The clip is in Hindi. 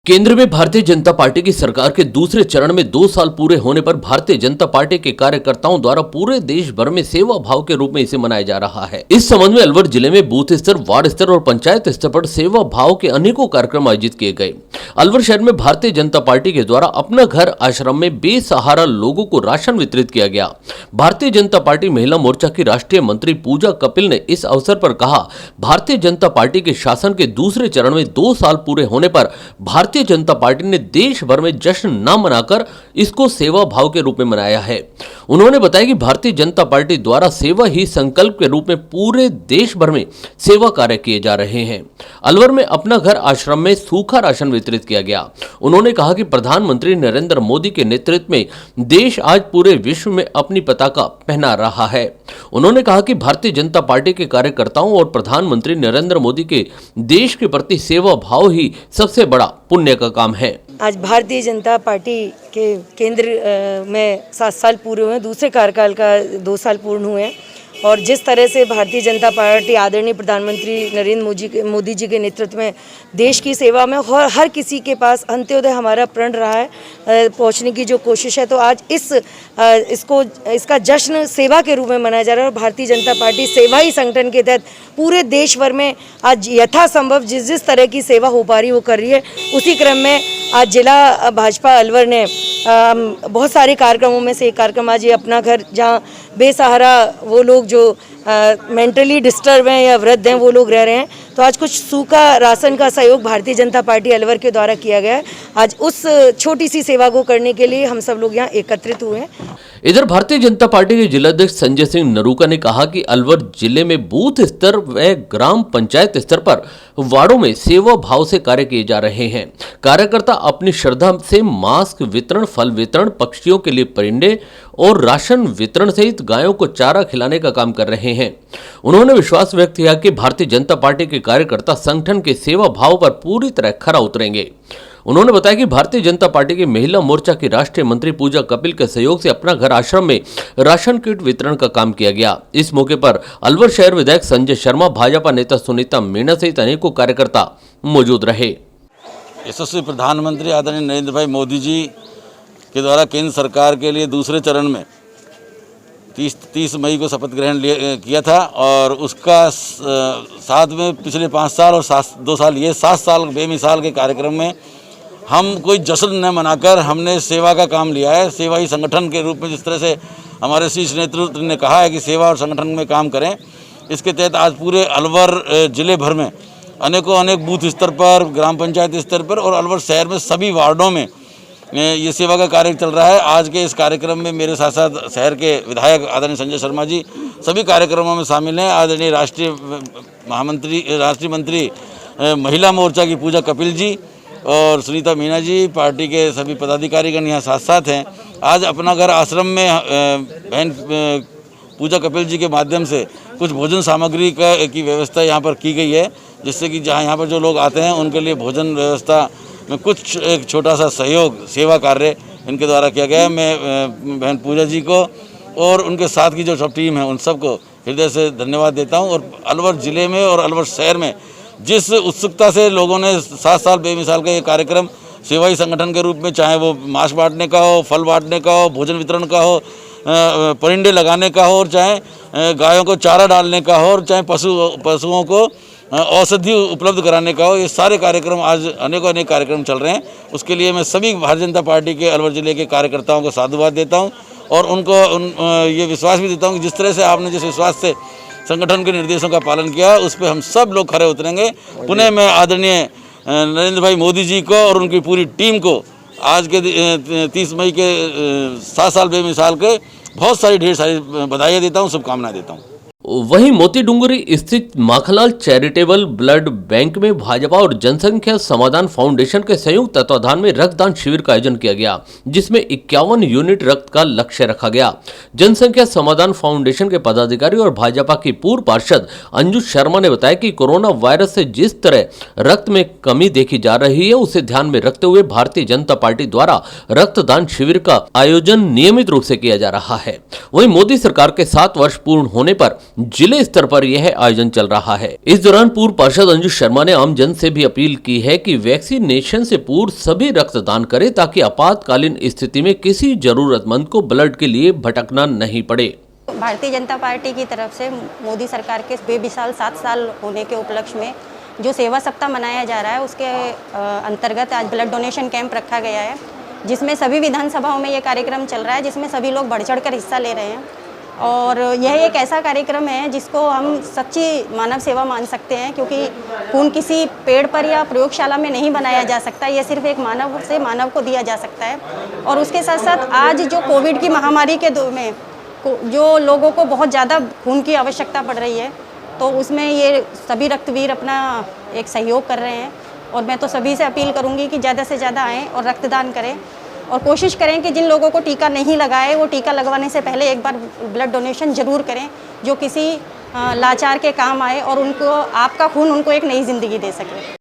केंद्र में भारतीय जनता पार्टी की सरकार के दूसरे चरण में 2 साल पूरे होने पर भारतीय जनता पार्टी के कार्यकर्ताओं द्वारा पूरे देश भर में सेवा भाव के रूप में इसे मनाया जा रहा है। इस संबंध में अलवर जिले में बूथ स्तर, वार्ड स्तर और पंचायत स्तर पर सेवा भाव के अनेकों कार्यक्रम आयोजित किए गए। अलवर शहर में भारतीय जनता पार्टी के द्वारा अपना घर आश्रम में बेसहारा लोगों को राशन वितरित किया गया। भारतीय जनता पार्टी महिला मोर्चा की राष्ट्रीय मंत्री पूजा कपिल ने इस अवसर पर कहा, भारतीय जनता पार्टी के शासन के दूसरे चरण में 2 साल पूरे होने पर भारतीय जनता पार्टी ने देश भर में जश्न न मनाकर इसको सेवा भाव के रूप में मनाया है। उन्होंने बताया कि भारतीय जनता पार्टी द्वारा सेवा ही संकल्प के रूप में पूरे देश भर में सेवा कार्य किए जा रहे हैं। अलवर में अपना घर आश्रम में सूखा राशन वितरित किया गया। उन्होंने कहा कि प्रधानमंत्री नरेंद्र मोदी के नेतृत्व में देश आज पूरे विश्व में अपनी पताका फहरा रहा है। उन्होंने कहा कि भारतीय जनता पार्टी के कार्यकर्ताओं और प्रधानमंत्री नरेंद्र मोदी के देश के प्रति सेवा भाव ही सबसे बड़ा पुण्य का काम है। आज भारतीय जनता पार्टी के केंद्र में 7 साल पूरे हुए हैं, दूसरे कार्यकाल का 2 साल पूर्ण हुए हैं और जिस तरह से भारतीय जनता पार्टी आदरणीय प्रधानमंत्री नरेंद्र मोदी जी के नेतृत्व में देश की सेवा में हर किसी के पास अंत्योदय हमारा प्रण रहा है, पहुंचने की जो कोशिश है, तो आज इसका जश्न सेवा के रूप में मनाया जा रहा है। और भारतीय जनता पार्टी सेवा ही संगठन के तहत पूरे देश भर में आज यथासंभव जिस तरह की सेवा हो पा रही वो कर रही है। उसी क्रम में आज जिला भाजपा अलवर ने बहुत सारे कार्यक्रमों में से एक कार्यक्रम आज ये अपना घर, जहाँ बेसहारा वो लोग जो मेंटली डिस्टर्ब हैं या वृद्ध हैं वो लोग रह रहे हैं, तो आज कुछ सूखा राशन का सहयोग भारतीय जनता पार्टी अलवर के द्वारा किया गया है। आज उस छोटी सी सेवा को करने के लिए हम सब लोग यहाँ एकत्रित हुए हैं। इधर भारतीय जनता पार्टी के जिलाध्यक्ष संजय सिंह नरूका ने कहा कि अलवर जिले में बूथ स्तर व ग्राम पंचायत स्तर पर वार्डों में सेवा भाव से कार्य किए जा रहे हैं। कार्यकर्ता अपनी श्रद्धा से मास्क वितरण, फल वितरण, पक्षियों के लिए परिंदे और राशन वितरण सहित गायों को चारा खिलाने का काम कर रहे हैं। उन्होंने विश्वास व्यक्त किया कि भारतीय जनता पार्टी के कार्यकर्ता संगठन के सेवा भाव पर पूरी तरह खरा उतरेंगे। उन्होंने बताया कि भारतीय जनता पार्टी की महिला मोर्चा की राष्ट्रीय मंत्री पूजा कपिल के सहयोग से अपना घर आश्रम में राशन किट वितरण का काम किया गया। इस मौके पर अलवर शहर विधायक संजय शर्मा, भाजपा नेता सुनीता मीणा सहित अनेकों कार्यकर्ता मौजूद रहे। यशस्वी प्रधानमंत्री आदरणीय नरेंद्र भाई मोदी जी के द्वारा केंद्र सरकार के लिए दूसरे चरण में 30 मई को शपथ ग्रहण किया था और उसका साथ में पिछले 5 साल और 2 साल ये 7 साल बेमिसाल के कार्यक्रम में हम कोई जश्न न मनाकर हमने सेवा का काम लिया है। सेवा ही संगठन के रूप में जिस तरह से हमारे शीर्ष नेतृत्व ने कहा है कि सेवा और संगठन में काम करें, इसके तहत आज पूरे अलवर जिले भर में अनेक बूथ स्तर पर, ग्राम पंचायत स्तर पर और अलवर शहर में सभी वार्डों में ये सेवा का कार्य चल रहा है। आज के इस कार्यक्रम में मेरे साथ साथ शहर के विधायक आदरणीय संजय शर्मा जी सभी कार्यक्रमों में शामिल हैं। आदरणीय राष्ट्रीय मंत्री महिला मोर्चा की पूजा कपिल जी और सुनीता मीणा जी, पार्टी के सभी पदाधिकारीगण यहाँ साथ हैं। आज अपना घर आश्रम में बहन पूजा कपिल जी के माध्यम से कुछ भोजन सामग्री की व्यवस्था यहाँ पर की गई है, जिससे कि जहाँ यहाँ पर जो लोग आते हैं उनके लिए भोजन व्यवस्था में कुछ एक छोटा सा सहयोग सेवा कार्य इनके द्वारा किया गया है। मैं बहन पूजा जी को और उनके साथ की जो सब टीम है उन सबको हृदय से धन्यवाद देता हूँ। और अलवर ज़िले में और अलवर शहर में जिस उत्सुकता से लोगों ने 7 साल बेमिसाल का ये कार्यक्रम सेवाई संगठन के रूप में, चाहे वो मांस बांटने का हो, फल बांटने का हो, भोजन वितरण का हो, परिंदे लगाने का हो और चाहे गायों को चारा डालने का हो और चाहे पशुओं को औषधि उपलब्ध कराने का हो, ये सारे कार्यक्रम आज अनेक कार्यक्रम चल रहे हैं। उसके लिए मैं सभी भारतीय जनता पार्टी के अलवर जिले के कार्यकर्ताओं को साधुवाद देता हूं और उनको ये विश्वास भी देता हूं कि जिस तरह से आपने जिस विश्वास से संगठन के निर्देशों का पालन किया उस पर हम सब लोग खरे उतरेंगे। पुनः मैं आदरणीय नरेंद्र भाई मोदी जी को और उनकी पूरी टीम को आज के 30 मई के 7 साल बेमिसाल के ढेर सारी बधाई देता हूँ, शुभकामनाएं देता हूँ। वहीं मोती डूंगरी स्थित माखनलाल चैरिटेबल ब्लड बैंक में भाजपा और जनसंख्या समाधान फाउंडेशन के संयुक्त तत्वाधान में रक्तदान शिविर का आयोजन किया गया, जिसमें 51 यूनिट रक्त का लक्ष्य रखा गया। जनसंख्या समाधान फाउंडेशन के पदाधिकारी और भाजपा की पूर्व पार्षद अंजू शर्मा ने बताया कि कोरोना वायरस से जिस तरह रक्त में कमी देखी जा रही है, उसे ध्यान में रखते हुए भारतीय जनता पार्टी द्वारा रक्तदान शिविर का आयोजन नियमित रूप से किया जा रहा है। वहीं मोदी सरकार के 7 वर्ष पूर्ण होने पर जिले स्तर पर यह आयोजन चल रहा है। इस दौरान पूर्व पार्षद अंजू शर्मा ने आम जन से भी अपील की है कि वैक्सीनेशन से पूर्व सभी रक्तदान करें ताकि आपातकालीन स्थिति में किसी जरूरतमंद को ब्लड के लिए भटकना नहीं पड़े। भारतीय जनता पार्टी की तरफ से मोदी सरकार के बेमिसाल 7 साल होने के उपलक्ष्य में जो सेवा सप्ताह मनाया जा रहा है, उसके अंतर्गत आज ब्लड डोनेशन कैंप रखा गया है, जिसमें सभी विधानसभाओं में ये कार्यक्रम चल रहा है, जिसमें सभी लोग बढ़ चढ़ कर हिस्सा ले रहे हैं। और यह एक ऐसा कार्यक्रम है जिसको हम सच्ची मानव सेवा मान सकते हैं, क्योंकि खून किसी पेड़ पर या प्रयोगशाला में नहीं बनाया जा सकता, यह सिर्फ एक मानव से मानव को दिया जा सकता है। और उसके साथ साथ आज जो कोविड की महामारी के दौर में जो लोगों को बहुत ज़्यादा खून की आवश्यकता पड़ रही है, तो उसमें ये सभी रक्तवीर अपना एक सहयोग कर रहे हैं। और मैं तो सभी से अपील करूंगी कि ज़्यादा से ज़्यादा आएँ और रक्तदान करें, और कोशिश करें कि जिन लोगों को टीका नहीं लगाए वो टीका लगवाने से पहले एक बार ब्लड डोनेशन ज़रूर करें, जो किसी लाचार के काम आए और उनको आपका खून उनको एक नई ज़िंदगी दे सके।